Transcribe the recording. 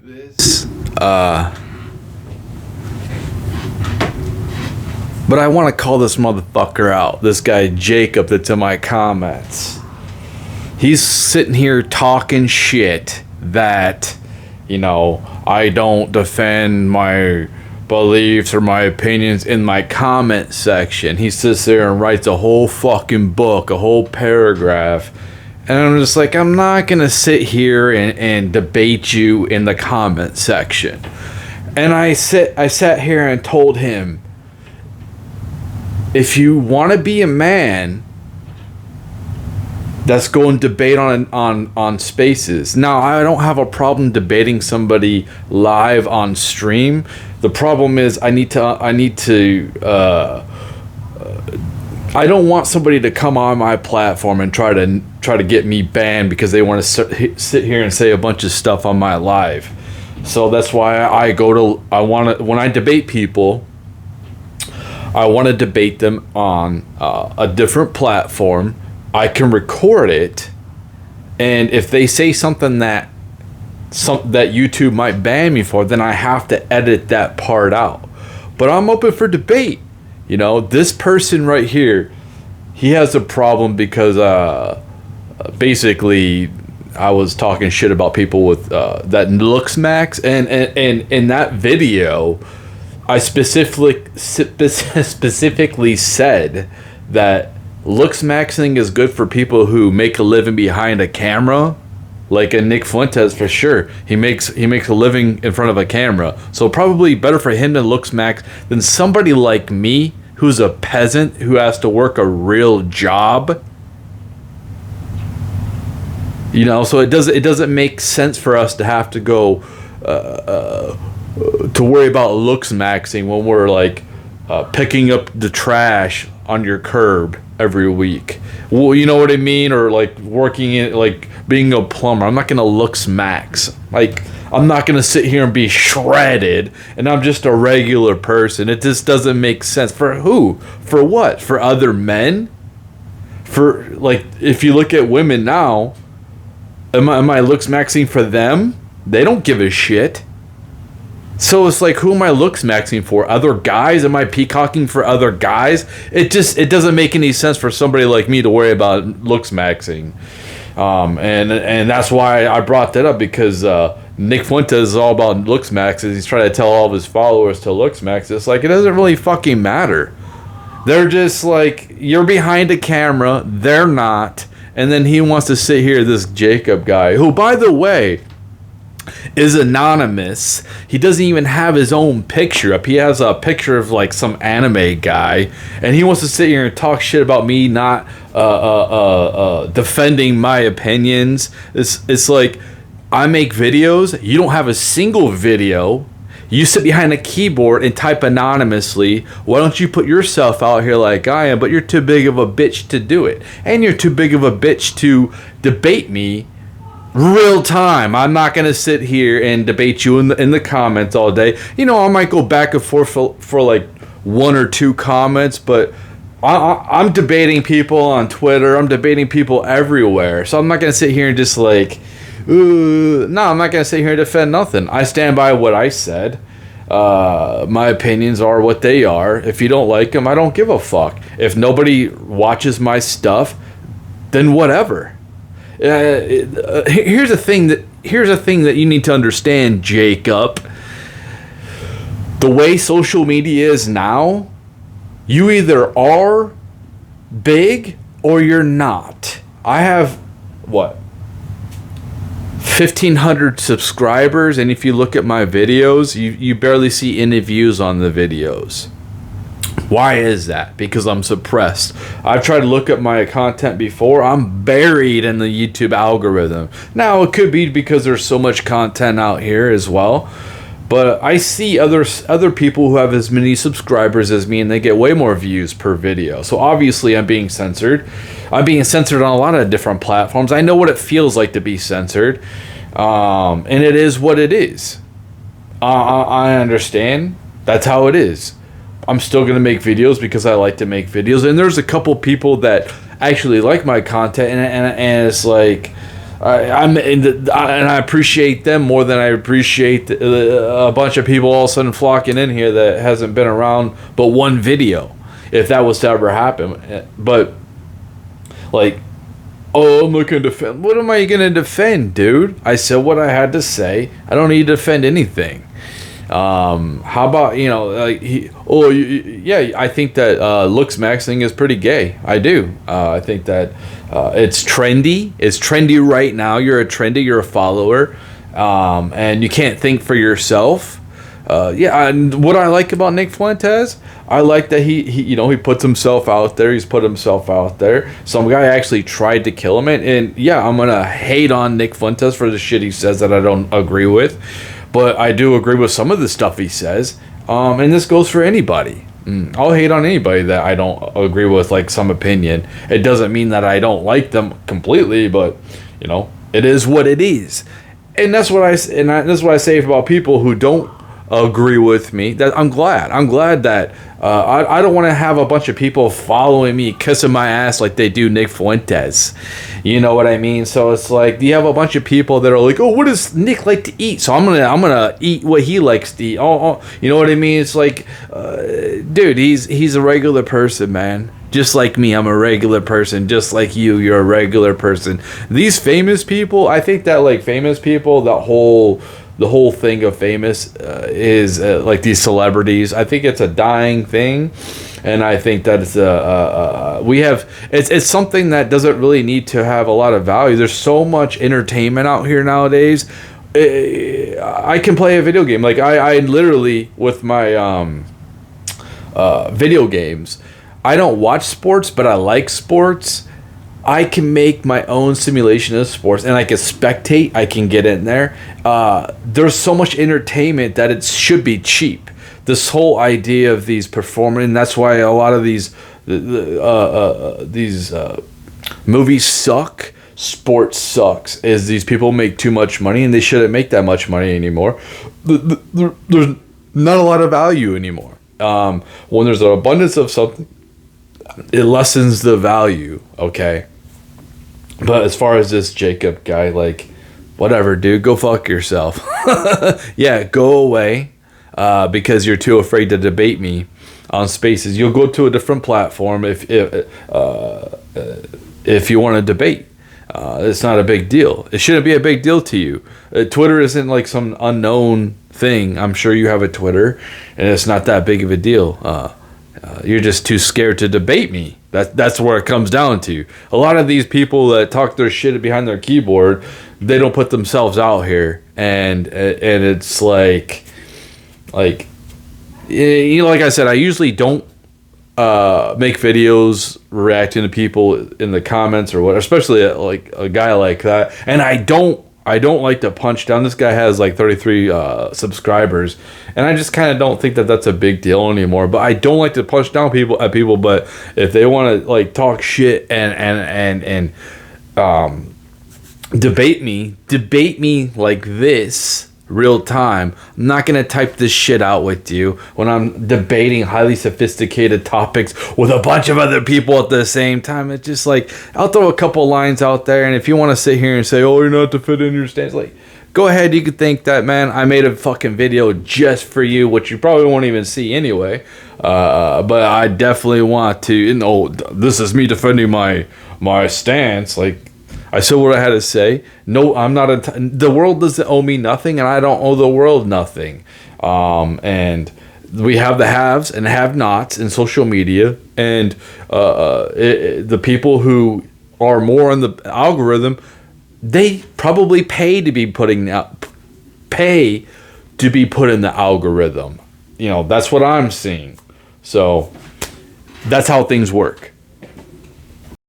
this. But I want to call this motherfucker out. This guy Jacob that's in my comments. He's sitting here talking shit that, you know, I don't defend my beliefs or my opinions in my comment section. He sits there and writes a whole fucking book, a whole paragraph. And I'm just like, I'm not going to sit here and debate you in the comment section. And I sat here and told him, if you want to be a man, let's go and debate on Spaces. Now, I don't have a problem debating somebody live on stream. The problem is I don't want somebody to come on my platform and try to get me banned because they want to sit here and say a bunch of stuff on my live. So that's why when I debate people, I want to debate them on a different platform. I can record it, and if they say something that YouTube might ban me for, then I have to edit that part out. But I'm open for debate. You know, this person right here, he has a problem because basically I was talking shit about people with that looks max, and in that video I specifically said that looks maxing is good for people who make a living behind a camera, like a Nick Fuentes for sure. He makes a living in front of a camera, so probably better for him to looks max than somebody like me who's a peasant who has to work a real job. You know, so it doesn't make sense for us to have to go to worry about looks maxing when we're like picking up the trash on your curb every week. Well, you know what I mean? Or like working in, like being a plumber. I'm not gonna looks max. Like, I'm not gonna sit here and be shredded and I'm just a regular person. It just doesn't make sense. For who? For what? For other men? For, like, if you look at women now, am I looks maxing for them? They don't give a shit. So it's like, who am I looks maxing for? Other guys? Am I peacocking for other guys? It doesn't make any sense for somebody like me to worry about looks maxing. And that's why I brought that up, because Nick Fuentes is all about looks maxes. He's trying to tell all of his followers to looks max. It's like, it doesn't really fucking matter. They're just like, you're behind a camera, they're not. And then he wants to sit here, this Jacob guy, who, by the way, is anonymous. He doesn't even have his own picture up. He has a picture of like some anime guy, and he wants to sit here and talk shit about me not defending my opinions. It's like, I make videos, you don't have a single video. You sit behind a keyboard and type anonymously. Why don't you put yourself out here like I am? But you're too big of a bitch to do it, and you're too big of a bitch to debate me real time. I'm not gonna sit here and debate you in the comments all day. You know, I might go back and forth for like one or two comments, but I'm debating people on Twitter. I'm debating people everywhere. So I'm not gonna sit here and just like, no, I'm not gonna sit here and defend nothing. I stand by what I said. My opinions are what they are. If you don't like them, I don't give a fuck. If nobody watches my stuff, then whatever. Here's a thing that you need to understand, Jacob. The way social media is now, you either are big or you're not. I have, what, 1,500 subscribers, and if you look at my videos, you barely see any views on the videos. Why is that? Because I'm suppressed. I've tried to look at my content before. I'm buried in the YouTube algorithm. Now, it could be because there's so much content out here as well. But I see other people who have as many subscribers as me, and they get way more views per video. So obviously I'm being censored. I'm being censored on a lot of different platforms. I know what it feels like to be censored. And it is what it is. I understand. That's how it is. I'm still going to make videos because I like to make videos. And there's a couple people that actually like my content. And it's like, and I appreciate them more than I appreciate a bunch of people all of a sudden flocking in here that hasn't been around but one video, if that was to ever happen. But like, oh, I'm not gonna defend. What am I gonna defend, dude? I said what I had to say. I don't need to defend anything. How about, like yeah, I think that looks maxing is pretty gay. I do. I think that it's trendy. It's trendy right now. You're a follower, and you can't think for yourself. Yeah, and what I like about Nick Fuentes, I like that he puts himself out there. He's put himself out there. Some guy actually tried to kill him, and yeah, I'm gonna hate on Nick Fuentes for the shit he says that I don't agree with. But I do agree with some of the stuff he says, and this goes for anybody. I'll hate on anybody that I don't agree with, like some opinion. It doesn't mean that I don't like them completely, but it is what it is, and that's what that's what I say about people who don't agree with me. That I'm glad that I don't want to have a bunch of people following me, kissing my ass like they do Nick Fuentes. You know what I mean? So it's like you have a bunch of people that are like, oh, what does Nick like to eat? So I'm gonna eat what he likes to eat. Oh, you know what I mean? It's like, dude, he's a regular person, man. Just like me, I'm a regular person. Just like you're a regular person. These famous people, I think that like famous people, the whole thing of famous is like these celebrities. I think it's a dying thing, and I think that it's it's something that doesn't really need to have a lot of value. There's so much entertainment out here nowadays. I can play a video game. Like I literally with my video games, I don't watch sports, but I like sports. I can make my own simulation of sports, and I can spectate. I can get in there. There's so much entertainment that it should be cheap. This whole idea of these performing, and that's why a lot of these movies suck. Sports sucks. Is these people make too much money, and they shouldn't make that much money anymore. There's not a lot of value anymore. When there's an abundance of something, it lessens the value. Okay. But as far as this Jacob guy, like, whatever, dude, go fuck yourself. Yeah, go away, because you're too afraid to debate me on Spaces. You'll go to a different platform if you want to debate. It's not a big deal. It shouldn't be a big deal to you. Twitter isn't like some unknown thing. I'm sure you have a Twitter, and it's not that big of a deal. You're just too scared to debate me. That's where it comes down to. A lot of these people that talk their shit behind their keyboard, they don't put themselves out here, and it's like like I said, I usually don't make videos reacting to people in the comments or what, especially like a guy like that. And I don't like to punch down. This guy has like 33 subscribers, and I just kind of don't think that that's a big deal anymore. But I don't like to punch down at people. But if they want to like talk shit and debate me like this real time, I'm not gonna type this shit out with you when I'm debating highly sophisticated topics with a bunch of other people at the same time. It's just like, I'll throw a couple lines out there, and if you want to sit here and say, oh, you're not defending your stance, like, go ahead. You could think that, man. I made a fucking video just for you, which you probably won't even see anyway. But I definitely want to, this is me defending my stance. Like, I said what I had to say. No, I'm not. The world doesn't owe me nothing, and I don't owe the world nothing. And we have the haves and have-nots in social media, and the people who are more on the algorithm, they probably pay to be put in the algorithm. That's what I'm seeing. So that's how things work.